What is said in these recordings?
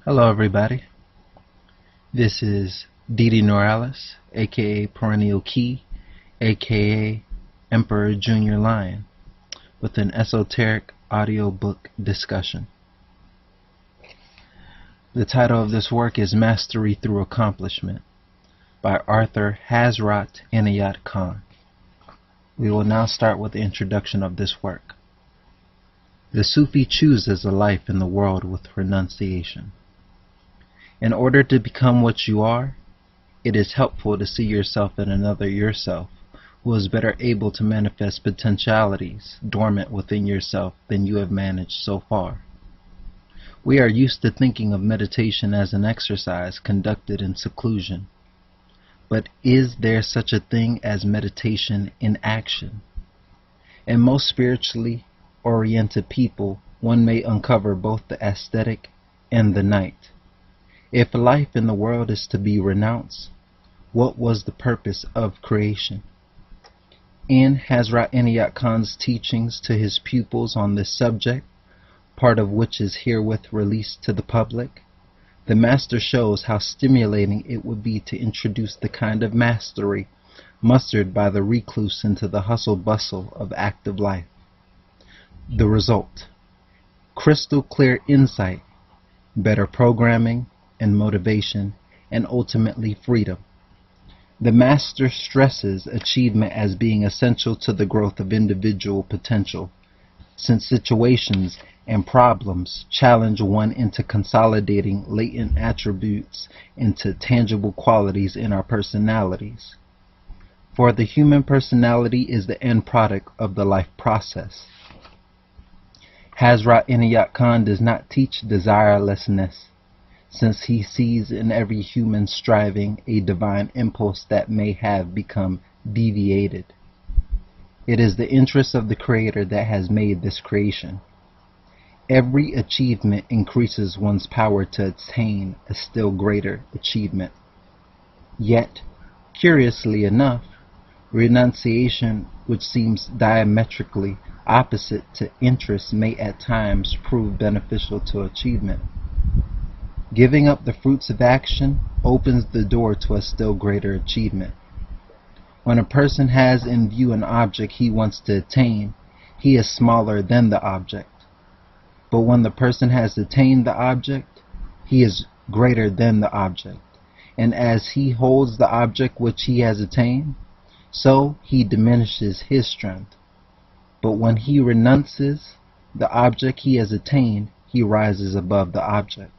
Hello everybody, this is DDNorLeras, aka Perennial Key, aka Emperor Junior Lion, with an esoteric audiobook discussion. The title of this work is Mastery Through Accomplishment by Author Hazrat Inayat Khan. We will now start with the introduction of this work. The Sufi chooses a life in the world with renunciation. In order to become what you are, it is helpful to see yourself in another yourself who is better able to manifest potentialities dormant within yourself than you have managed so far. We are used to thinking of meditation as an exercise conducted in seclusion. But is there such a thing as meditation in action? In most spiritually oriented people, one may uncover both the aesthetic and the night. If life in the world is to be renounced, what was the purpose of creation? In Hazrat Inayat Khan's teachings to his pupils on this subject, part of which is herewith released to the public, the Master shows how stimulating it would be to introduce the kind of mastery mustered by the recluse into the hustle-bustle of active life. The result: crystal clear insight, better programming and motivation, and ultimately freedom. The Master stresses achievement as being essential to the growth of individual potential, since situations and problems challenge one into consolidating latent attributes into tangible qualities in our personalities. For the human personality is the end product of the life process. Hazrat Inayat Khan does not teach desirelessness, since he sees in every human striving a divine impulse that may have become deviated. It is the interest of the Creator that has made this creation. Every achievement increases one's power to attain a still greater achievement. Yet, curiously enough, renunciation, which seems diametrically opposite to interest, may at times prove beneficial to achievement. Giving up the fruits of action opens the door to a still greater achievement. When a person has in view an object he wants to attain, he is smaller than the object. But when the person has attained the object, he is greater than the object. And as he holds the object which he has attained, so he diminishes his strength. But when he renounces the object he has attained, he rises above the object.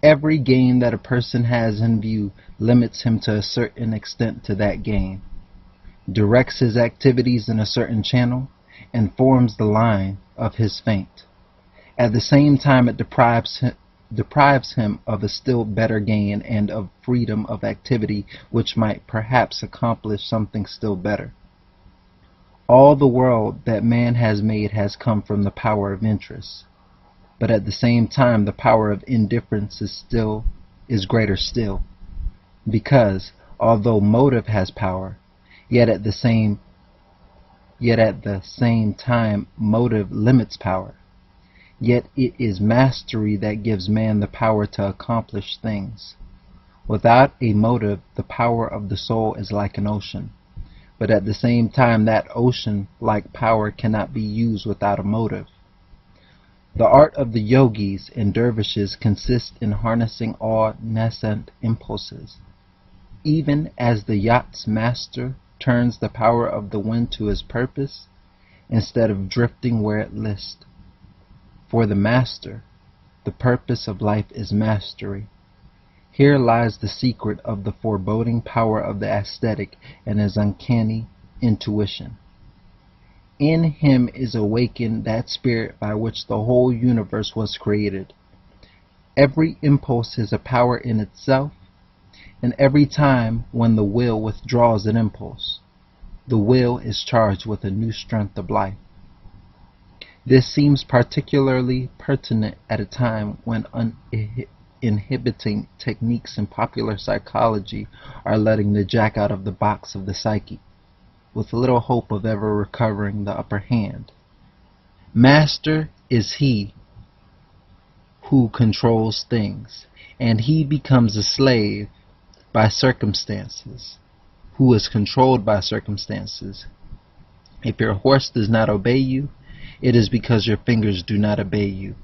Every gain that a person has in view limits him to a certain extent to that gain, directs his activities in a certain channel, and forms the line of his feint. At the same time, it deprives him of a still better gain and of freedom of activity which might perhaps accomplish something still better. All the world that man has made has come from the power of interest. But at the same time, the power of indifference is greater still, because although motive has power, yet at the same time motive limits power. Yet it is mastery that gives man the power to accomplish things. Without a motive, the power of the soul is like an ocean, but at the same time that ocean-like power cannot be used without a motive. The art of the yogis and dervishes consists in harnessing all nascent impulses, even as the yacht's master turns the power of the wind to his purpose, instead of drifting where it lists. For the Master, the purpose of life is mastery. Here lies the secret of the foreboding power of the ascetic and his uncanny intuition. In him is awakened that spirit by which the whole universe was created. Every impulse is a power in itself, and every time when the will withdraws an impulse, the will is charged with a new strength of life. This seems particularly pertinent at a time when inhibiting techniques in popular psychology are letting the jack out of the box of the psyche, with little hope of ever recovering the upper hand. Master is he who controls things, and he becomes a slave by circumstances, who is controlled by circumstances. If your horse does not obey you, it is because your fingers do not obey you.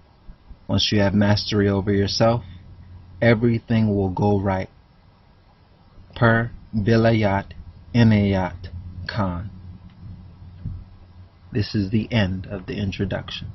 Once you have mastery over yourself, everything will go right. Per Vilayat Inayat Khan. This is the end of the introduction.